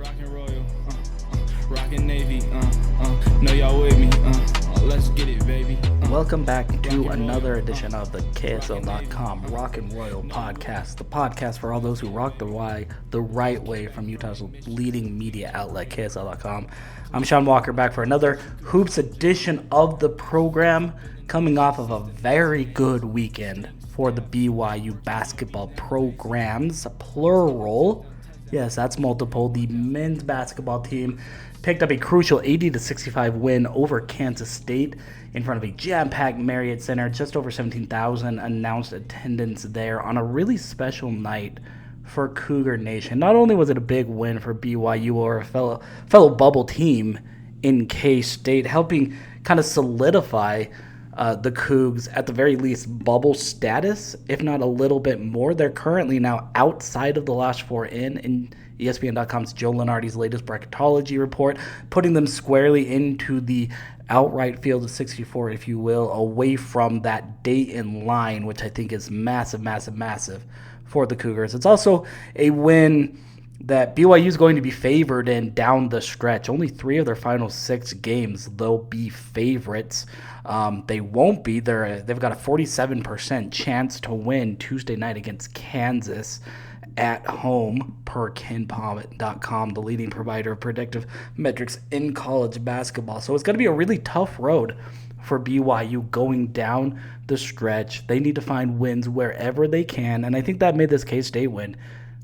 Rockin' Royal, rockin' Navy, know y'all with me, let's get it, baby. Welcome back to another edition of the KSL.com Rockin' Royal podcast, the podcast for all those who rock the right way from Utah's leading media outlet, KSL.com. I'm Sean Walker, back for another Hoops edition of the program, coming off of a very good weekend for the BYU basketball programs, plural. Yes, that's multiple. The men's basketball team picked up a crucial 80-65 win over Kansas State in front of a jam-packed Marriott Center. Just over 17,000 announced attendance there on a really special night for Cougar Nation. Not only was it a big win for BYU or a fellow bubble team in K-State, helping kind of solidify the Cougs, at the very least, bubble status, if not a little bit more. They're currently now outside of the last four in ESPN.com's Joe Lunardi's latest bracketology report, putting them squarely into the outright field of 64, if you will, away from that Dayton line, which I think is massive, massive, massive for the Cougars. It's also a win that BYU is going to be favored in down the stretch. Only 3 of their final 6 games, they'll be favorites. They won't be. They've got a 47% chance to win Tuesday night against Kansas at home, per KenPom.com, the leading provider of predictive metrics in college basketball. So it's going to be a really tough road for BYU going down the stretch. They need to find wins wherever they can, and I think that made this K-State win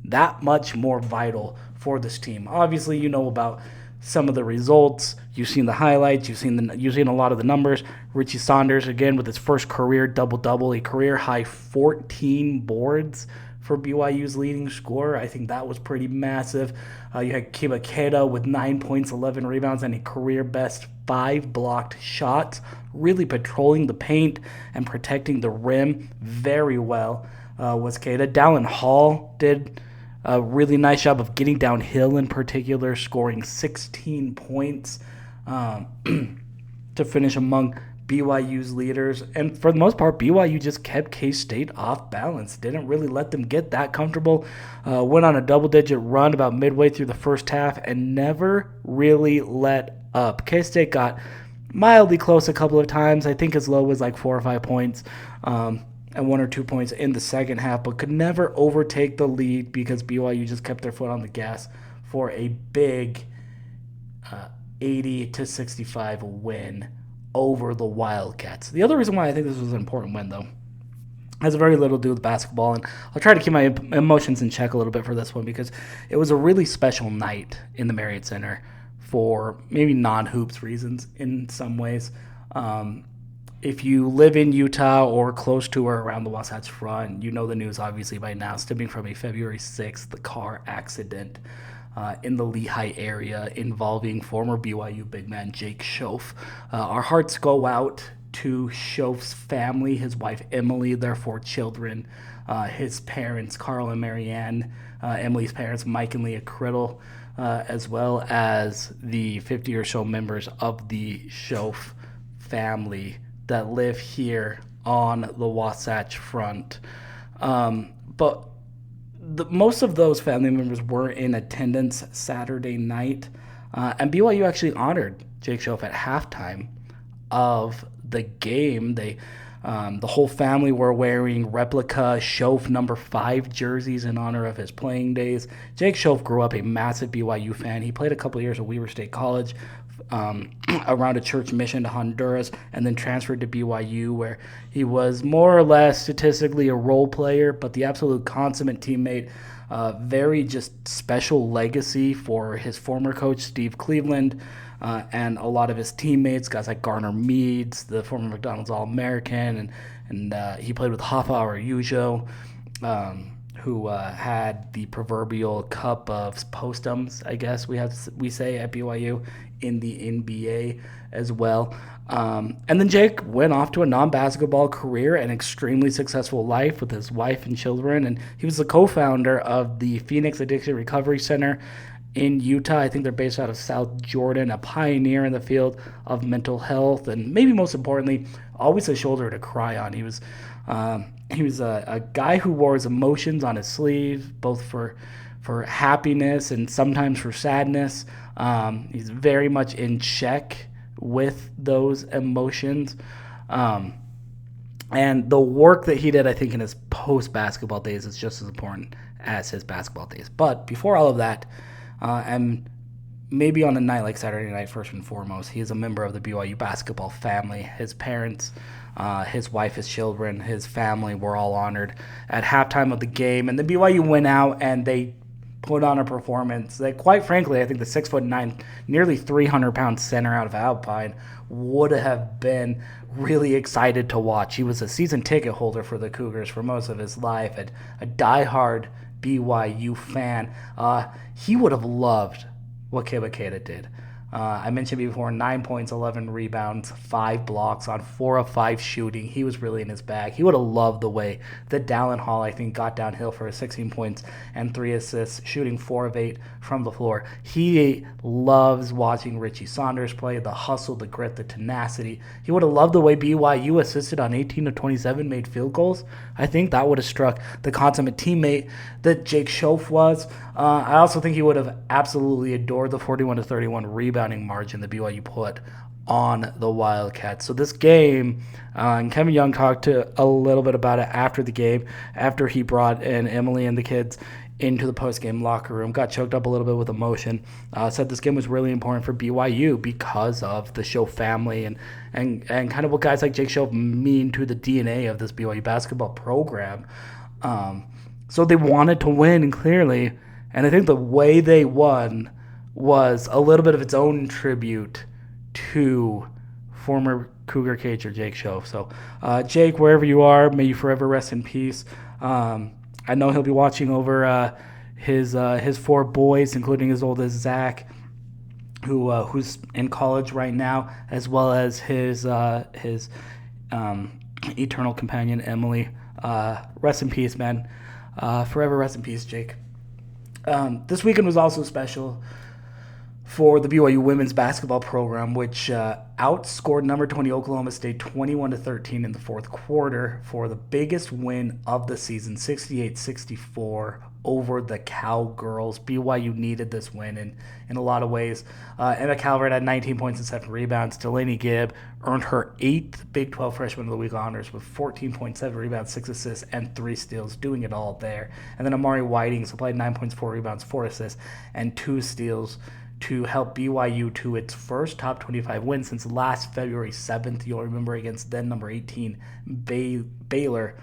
that much more vital for this team. Obviously, you know about some of the results. You've seen the highlights. You've seen a lot of the numbers. Richie Saunders, again, with his first career double-double, a career-high 14 boards for BYU's leading scorer. I think that was pretty massive. You had Kiba Keita with 9 points, 11 rebounds, and a career-best 5 blocked shots, really patrolling the paint and protecting the rim very well was Keita. Dallin Hall did a really nice job of getting downhill in particular, scoring 16 points to finish among BYU's leaders. And for the most part, BYU just kept K-State off balance. Didn't really let them get that comfortable. Went on a double-digit run about midway through the first half and never really let up. K-State got mildly close a couple of times. I think as low as like 4 or 5 points. And 1 or 2 points in the second half, but could never overtake the lead because BYU just kept their foot on the gas for a big 80-65 win over the Wildcats. The other reason why I think this was an important win, though, has very little to do with basketball, and I'll try to keep my emotions in check a little bit for this one because it was a really special night in the Marriott Center for maybe non-hoops reasons in some ways. If you live in Utah or close to or around the Wasatch Front, you know the news obviously by now, stemming from a February 6th car accident in the Lehigh area involving former BYU big man Jake Schoaf. Our hearts go out to Schoaf's family, his wife Emily, their 4 children, his parents Carl and Marianne, Emily's parents Mike and Leah Criddle, as well as the 50 or so members of the Schoaf family that live here on the Wasatch Front. But most of those family members were in attendance Saturday night, and BYU actually honored Jake Schoaf at halftime of the game. The whole family were wearing replica Schoaf number 5 jerseys in honor of his playing days. Jake Schoaf grew up a massive BYU fan. He played a couple of years at Weber State College, around a church mission to Honduras, and then transferred to BYU, where he was more or less statistically a role player, but the absolute consummate teammate. Very just special legacy for his former coach, Steve Cleveland, and a lot of his teammates, guys like Garner Meads, the former McDonald's All-American, and he played with Hafa Araujo, who had the proverbial cup of postums, I guess we say at BYU, in the NBA as well. And then Jake went off to a non-basketball career and extremely successful life with his wife and children. And he was the co-founder of the Phoenix Addiction Recovery Center in Utah. I think they're based out of South Jordan, a pioneer in the field of mental health. And maybe most importantly, always a shoulder to cry on. He was a guy who wore his emotions on his sleeve, both for happiness and sometimes for sadness. He's very much in check with those emotions. And the work that he did, I think, in his post-basketball days is just as important as his basketball days. But before all of that, and maybe on a night like Saturday night, first and foremost, he is a member of the BYU basketball family. His parents, his wife, his children, his family were all honored at halftime of the game. And the BYU went out and they put on a performance that, quite frankly, I think the 6'9", nearly 300-pound center out of Alpine would have been really excited to watch. He was a season ticket holder for the Cougars for most of his life, a diehard BYU fan. He would have loved what Kibakeda did. I mentioned before, 9 points, 11 rebounds, 5 blocks on 4 of 5 shooting. He was really in his bag. He would have loved the way that Dallin Hall, I think, got downhill for 16 points and 3 assists, shooting 4 of 8 from the floor. He loves watching Richie Saunders play, the hustle, the grit, the tenacity. He would have loved the way BYU assisted on 18 of 27 made field goals. I think that would have struck the consummate teammate that Jake Schoaf was. I also think he would have absolutely adored the 41-31 rebounding margin that BYU put on the Wildcats. So this game, and Kevin Young talked a little bit about it after the game, after he brought in Emily and the kids into the post-game locker room, got choked up a little bit with emotion, said this game was really important for BYU because of the Schoaf family and kind of what guys like Jake Schoaf mean to the DNA of this BYU basketball program. So they wanted to win, and clearly, and I think the way they won was a little bit of its own tribute to former Cougar cager Jake Schoaf. So, Jake, wherever you are, may you forever rest in peace. I know he'll be watching over his 4 boys, including his oldest Zach, who's in college right now, as well as his eternal companion Emily. Rest in peace, man. Forever rest in peace, Jake. This weekend was also special for the BYU women's basketball program, which outscored number 20 Oklahoma State 21-13 in the fourth quarter for the biggest win of the season, 68-64 over the Cowgirls. BYU needed this win in a lot of ways. Emma Calvert had 19 points and 7 rebounds. Delaney Gibb earned her 8th Big 12 Freshman of the Week honors with 14.7 rebounds, 6 assists, and 3 steals, doing it all there. And then Amari Whiting supplied 9 points, 4 rebounds, 4 assists, and 2 steals to help BYU to its first top 25 win since last February 7th. You'll remember against then number 18 Baylor,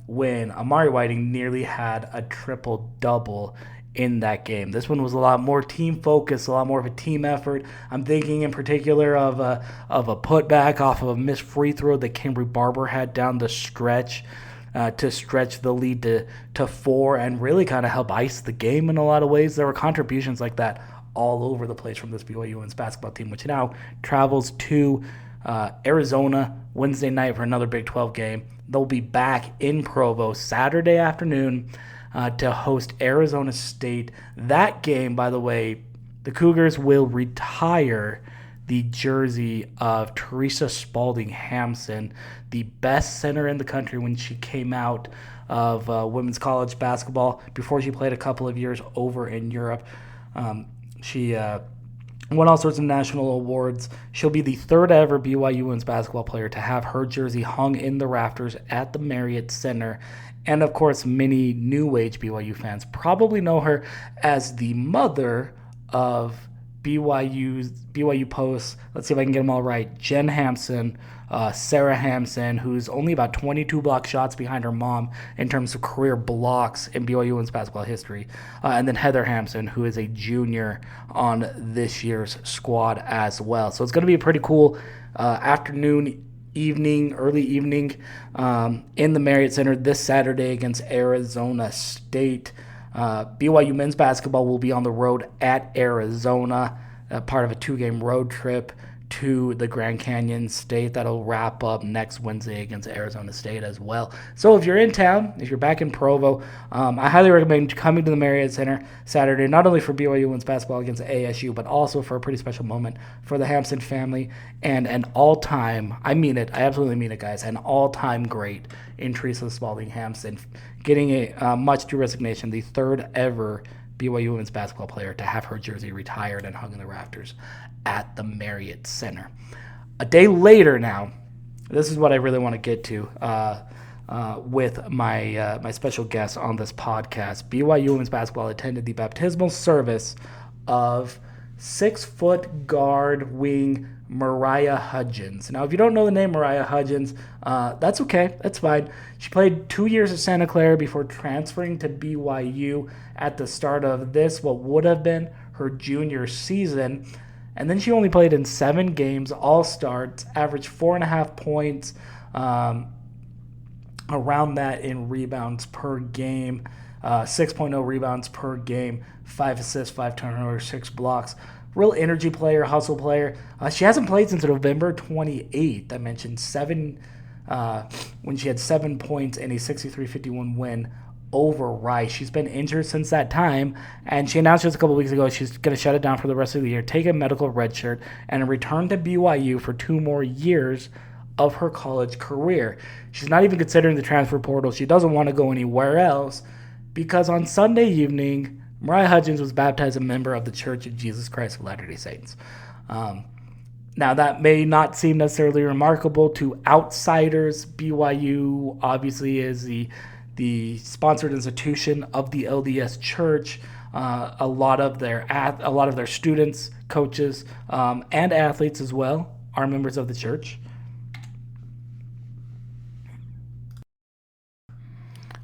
when Amari Whiting nearly had a triple-double in that game. This one was a lot more team focused, a lot more of a team effort. I'm thinking in particular of a putback off of a missed free throw that Cambry Barber had down the stretch to stretch the lead to 4 and really kind of help ice the game in a lot of ways. There were contributions like that all over the place from this BYU women's basketball team, which now travels to Arizona Wednesday night for another Big 12 game. They'll be back in Provo Saturday afternoon to host Arizona State. That game, by the way, the Cougars will retire the jersey of Teresa Spalding Hampson, the best center in the country when she came out of women's college basketball before she played a couple of years over in Europe. She won all sorts of national awards. She'll be the 3rd ever BYU women's basketball player to have her jersey hung in the rafters at the Marriott Center. And, of course, many new-age BYU fans probably know her as the mother of BYU posts. Let's see if I can get them all right. Jen Hampson, Sarah Hampson, who's only about 22 block shots behind her mom in terms of career blocks in BYU women's basketball history. And then Heather Hampson, who is a junior on this year's squad as well. So it's going to be a pretty cool afternoon, early evening in the Marriott Center this Saturday against Arizona State. BYU men's basketball will be on the road at Arizona, part of a 2-game road trip to the Grand Canyon State. That'll wrap up next Wednesday against Arizona State as well. So if you're in town, if you're back in Provo, I highly recommend coming to the Marriott Center Saturday, not only for BYU women's basketball against ASU, but also for a pretty special moment for the Hampson family and an all-time, I mean it, I absolutely mean it, guys, an all-time great in Teresa Spalding Hampson, getting a much to resignation, the third ever BYU women's basketball player to have her jersey retired and hung in the rafters at the Marriott Center. A day later now, this is what I really want to get to with my special guest on this podcast. BYU women's basketball attended the baptismal service of 6-foot guard wing Marya Hudgins. Now, if you don't know the name Marya Hudgins, that's okay. That's fine. She played 2 years at Santa Clara before transferring to BYU at the start of what would have been her junior season. And then she only played in 7 games, all starts, averaged 4.5 points, around that in rebounds per game, 6.0 rebounds per game, 5 assists, 5 turnovers, 6 blocks. Real energy player, hustle player. She hasn't played since November 28th. I mentioned when she had 7 points in a 63-51 win over Rice. She's been injured since that time, and she announced just a couple weeks ago she's going to shut it down for the rest of the year, take a medical redshirt, and return to BYU for 2 more years of her college career. She's not even considering the transfer portal. She doesn't want to go anywhere else because on Sunday evening, Marya Hudgins was baptized a member of the Church of Jesus Christ of Latter-day Saints. Now, that may not seem necessarily remarkable to outsiders. BYU obviously is the sponsored institution of the LDS Church. A lot of their students, coaches, and athletes as well are members of the church.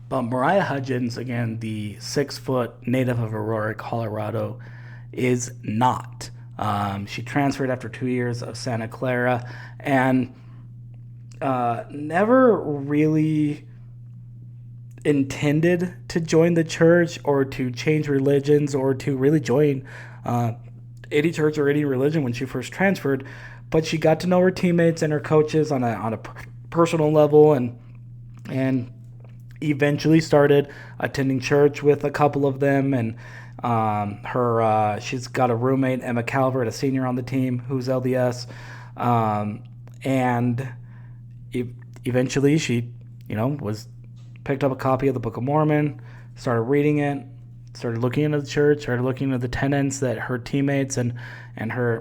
But Marya Hudgins, again, the 6-foot native of Aurora, Colorado, is not. She transferred after 2 years of Santa Clara and never really intended to join the church or to change religions or to really join any church or any religion when she first transferred. But she got to know her teammates and her coaches on a personal level and eventually started attending church with a couple of them, and she's got a roommate, Emma Calvert, a senior on the team who's LDS, and eventually she was picked up a copy of the Book of Mormon, started reading it, started looking into the church, started looking into the tenets that her teammates and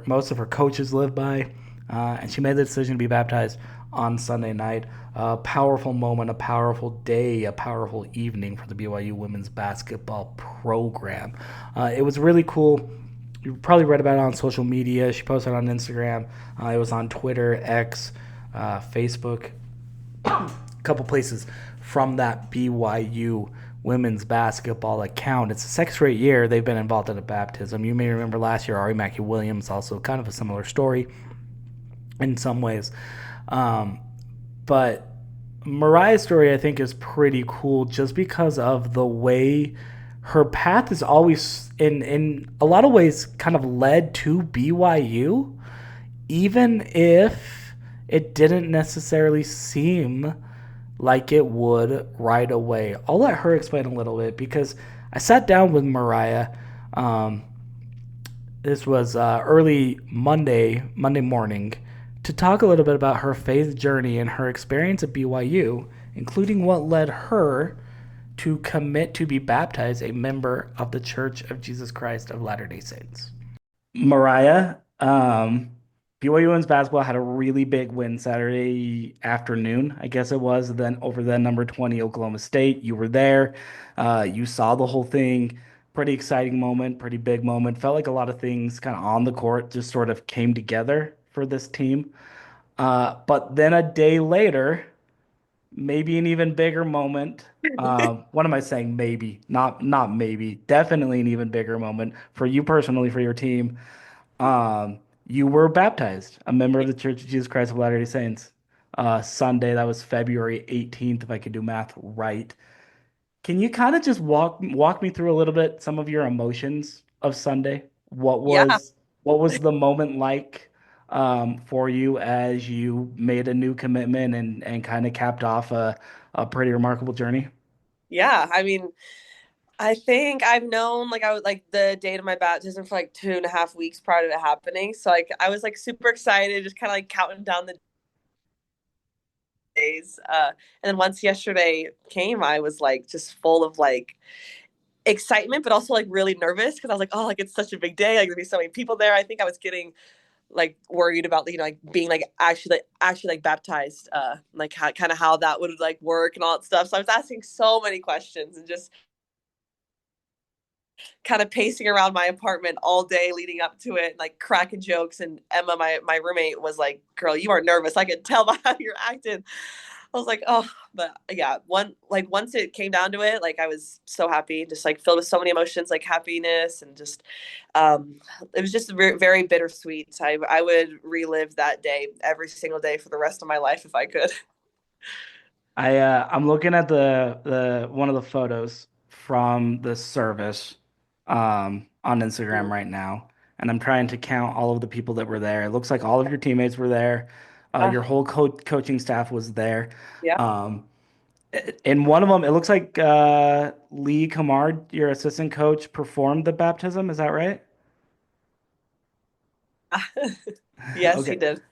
most of her coaches live by, and she made the decision to be baptized on Sunday night. A powerful moment, a powerful day, a powerful evening for the BYU women's basketball program. It was really cool. You probably read about it on social media. She posted on Instagram. It was on Twitter, X, Facebook, a couple places from that BYU women's basketball account. It's the 6th straight year they've been involved in a baptism. You may remember last year, Ari Mackey-Williams, also kind of a similar story in some ways. But Marya's story, I think, is pretty cool just because of the way her path is always, in a lot of ways, kind of led to BYU, even if it didn't necessarily seem like it would right away. I'll let her explain a little bit because I sat down with Marya. This was early Monday morning, to talk a little bit about her faith journey and her experience at BYU, including what led her to commit to be baptized a member of the Church of Jesus Christ of Latter-day Saints. Marya, BYU women's basketball had a really big win Saturday afternoon, I guess it was, then over the number 20 Oklahoma State. You were there. You saw the whole thing. Pretty exciting moment, pretty big moment. Felt like a lot of things kind of on the court just sort of came together for this team. But then a day later, maybe an even bigger moment. What am I saying? Maybe, not maybe. Definitely an even bigger moment for you personally, for your team. You were baptized, a member of the Church of Jesus Christ of Latter-day Saints. Sunday, that was February 18th, if I could do math right. Can you kind of just walk me through a little bit some of your emotions of Sunday? What Yeah. was the moment like? for you as you made a new commitment and kind of capped off a pretty remarkable journey? Yeah, I mean, I think I've known like I was like the date of my baptism for like 2.5 weeks prior to it happening. So like I was like super excited, just kind of like counting down the days. And then once yesterday came, I was like just full of like excitement, but also like really nervous because I was like, oh, like it's such a big day. Like there'd be so many people there. I think I was getting like worried about like being like actually like baptized, like how, kind of how that would like work and all that stuff. So I was asking so many questions and just kind of pacing around my apartment all day leading up to it, like cracking jokes. And Emma, my roommate, was like, "Girl, you are nervous. I can tell by how you're acting." I was like, "Oh," but yeah, once it came down to it, like I was so happy, just like filled with so many emotions, like happiness and just, um, it was just very bittersweet. I would relive that day every single day for the rest of my life if I could. I'm looking at the one of the photos from the service on Instagram right now, and I'm trying to count all of the people that were there. It looks like all of your teammates were there. Your whole coaching staff was there. Yeah. Um, in one of them, it looks like Lee Cummard, your assistant coach, performed the baptism. Is that right? Yes, he Okay. did.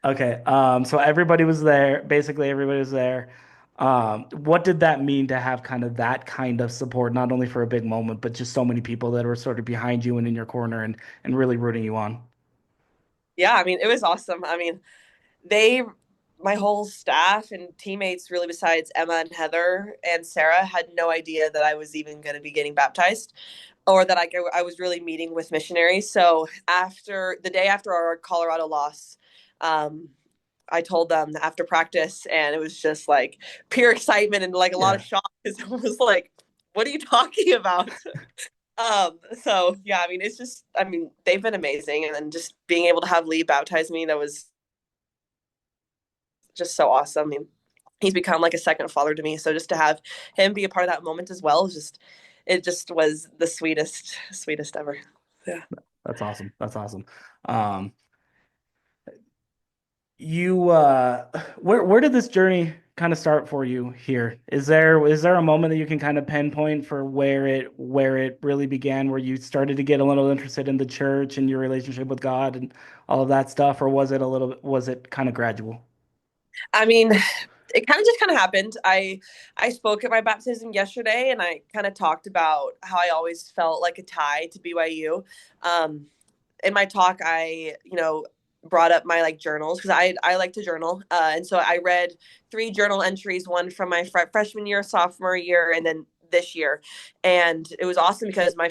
Okay. So everybody was there. Basically, everybody was there. What did that mean to have kind of that kind of support, not only for a big moment, but just so many people that were sort of behind you and in your corner and really rooting you on? Yeah, I mean, it was awesome. I mean, they my whole staff and teammates, really, besides Emma and Heather and Sarah, had no idea that I was even going to be getting baptized or that I was really meeting with missionaries. So after the day after our Colorado loss, um, I told them after practice, and it was just like pure excitement and like a lot of Yeah. shock because it was like, what are you talking about? So yeah, I mean, it's just, I mean, they've been amazing. And then just being able to have Lee baptize me, that was just so awesome. I mean, he's become like a second father to me. So just to have him be a part of that moment as well, is just, it just was the sweetest ever. Yeah. That's awesome. That's awesome. Um, you where did this journey kind of start for you here? Is there a moment that you can kind of pinpoint for where it really began, where you started to get a little interested in the church and your relationship with God and all of that stuff, or was it kind of gradual? I mean, it kind of happened. I spoke at my baptism yesterday, and I kind of talked about how I always felt like a tie to BYU. In my talk, I brought up my like journals because I like to journal, and so I read three journal entries, one from my freshman year, sophomore year, and then this year, and it was awesome because my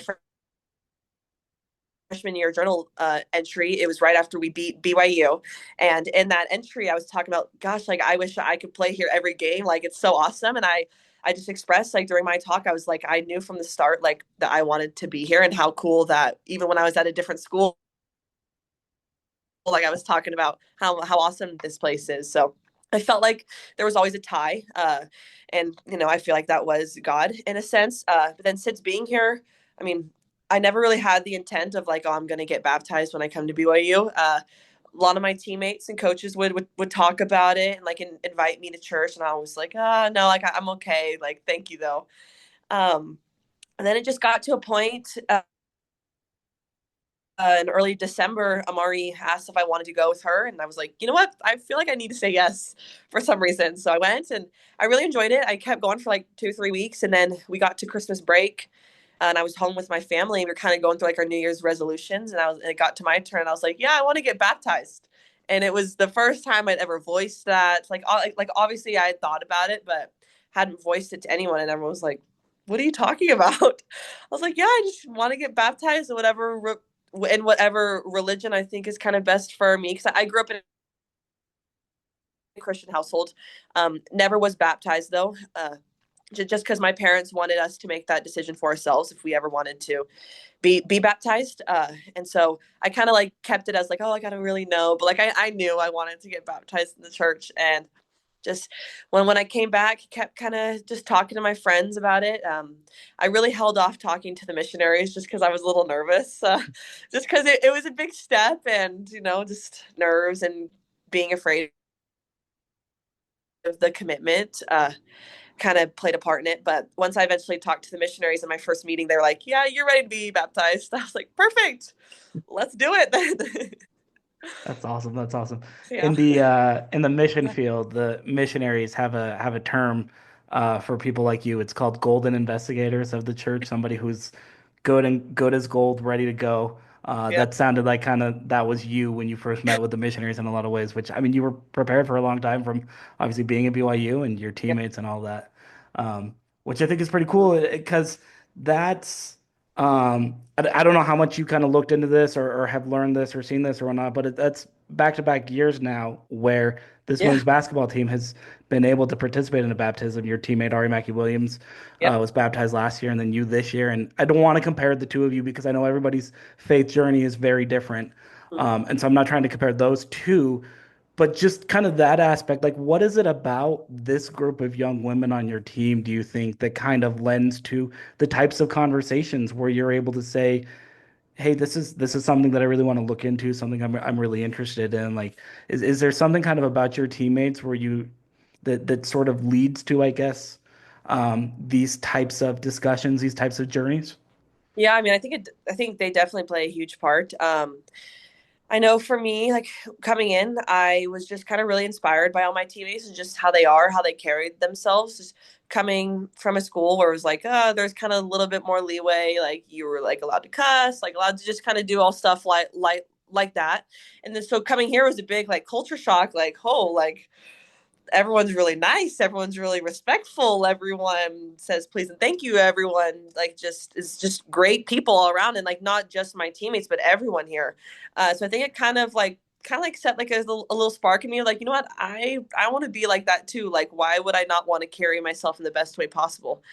freshman year journal entry. It was right after we beat BYU. And in that entry, I was talking about, gosh, like I wish I could play here every game. Like it's so awesome. And I just expressed like during my talk, I was like, I knew from the start, like that I wanted to be here and how cool that even when I was at a different school, like I was talking about how awesome this place is. So I felt like there was always a tie. And, I feel like that was God in a sense. But then since being here, I mean, I never really had the intent of like, oh, I'm going to get baptized when I come to BYU. A lot of my teammates and coaches would talk about it and like invite me to church. And I was like, no, like I'm okay. Like, thank you though. And then it just got to a point, in early December, Amari asked if I wanted to go with her. And I was like, you know what? I feel like I need to say yes for some reason. So I went and I really enjoyed it. I kept going for like 2, 3 weeks. And then we got to Christmas break and I was home with my family. We were kind of going through like our New Year's resolutions. And it got to my turn. I was like, yeah, I want to get baptized. And it was the first time I'd ever voiced that. Like obviously I had thought about it, but hadn't voiced it to anyone. And everyone was like, what are you talking about? I was like, yeah, I just want to get baptized in whatever religion I think is kind of best for me. Because I grew up in a Christian household. Never was baptized though, just because my parents wanted us to make that decision for ourselves if we ever wanted to be baptized. And so I kind of like kept it as like, oh, like I don't really know, but like I knew I wanted to get baptized in the church. And just when I came back, kept kind of just talking to my friends about it. I really held off talking to the missionaries just because I was a little nervous, just because it was a big step, and just nerves and being afraid of the commitment kind of played a part in it. But once I eventually talked to the missionaries in my first meeting, they were like, "Yeah, you're ready to be baptized." I was like, "Perfect, let's do it then." That's awesome. That's awesome. Yeah. In the mission field, the missionaries have a term for people like you. It's called golden investigators of the church. Somebody who's good as gold, ready to go. Yeah. That sounded like kind of that was you when you first met with the missionaries in a lot of ways. Which I mean, you were prepared for a long time from obviously being at BYU and your Yeah. teammates and all that, which I think is pretty cool because that's. I don't know how much you kind of looked into this or have learned this or seen this or whatnot, but that's back-to-back years now where this Yeah. women's basketball team has been able to participate in a baptism. Your teammate Ari Mackey Williams Yep. was baptized last year, and then you this year. And I don't want to compare the two of you because I know everybody's faith journey is very different, Mhm. and so I'm not trying to compare those two. But just kind of that aspect, like what is it about this group of young women on your team, do you think, that kind of lends to the types of conversations where you're able to say, hey, this is something that I really want to look into, something I'm really interested in. Like, is there something kind of about your teammates where you that sort of leads to, I guess, these types of discussions, these types of journeys? Yeah, I mean, I think they definitely play a huge part. I know for me, like coming in, I was just kind of really inspired by all my teammates and just how they are, how they carried themselves. Just coming from a school where it was like, oh, there's kind of a little bit more leeway. Like you were like allowed to cuss, like allowed to just kind of do all stuff like that. And then so coming here was a big like culture shock. Like, oh, like everyone's really nice, everyone's really respectful, everyone says please and thank you, everyone like just is just great people all around, and like not just my teammates but everyone here. So I think it kind of like set like a little spark in me, like, you know what, I want to be like that too. Like, why would I not want to carry myself in the best way possible?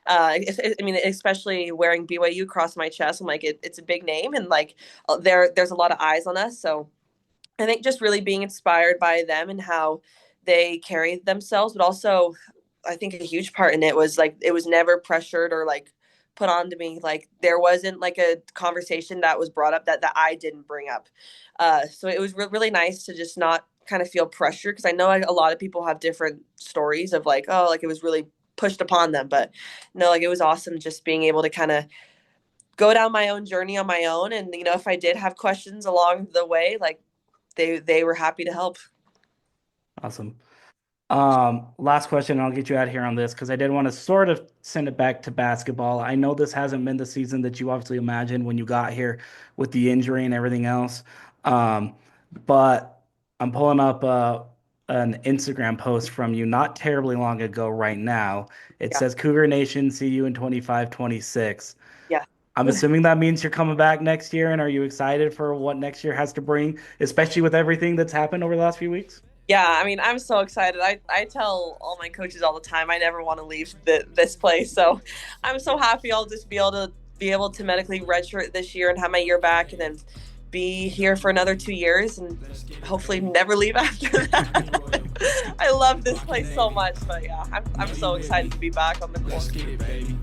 I mean, especially wearing BYU across my chest, I'm like, it's a big name, and like there's a lot of eyes on us. So I think just really being inspired by them and how they carry themselves, but also I think a huge part in it was like it was never pressured or like put on to me. Like there wasn't like a conversation that was brought up that I didn't bring up. So it was really nice to just not kind of feel pressure, because I know like, a lot of people have different stories of like, oh, like it was really pushed upon them, but no, like it was awesome just being able to kind of go down my own journey on my own, and if I did have questions along the way, like they were happy to help. Awesome. Last question, and I'll get you out of here on this because I did want to sort of send it back to basketball. I know this hasn't been the season that you obviously imagined when you got here with the injury and everything else. Um, but I'm pulling up an Instagram post from you not terribly long ago right now. It Yeah. says Cougar Nation, see you in 25, 26. Yeah. I'm assuming that means you're coming back next year, and are you excited for what next year has to bring, especially with everything that's happened over the last few weeks? Yeah, I mean, I'm so excited. I tell all my coaches all the time I never want to leave this place. So I'm so happy I'll just be able to medically redshirt this year and have my year back, and then be here for another 2 years and hopefully never leave after that. I love this place so much, but yeah, I'm so excited to be back on the court. Let's get it, baby.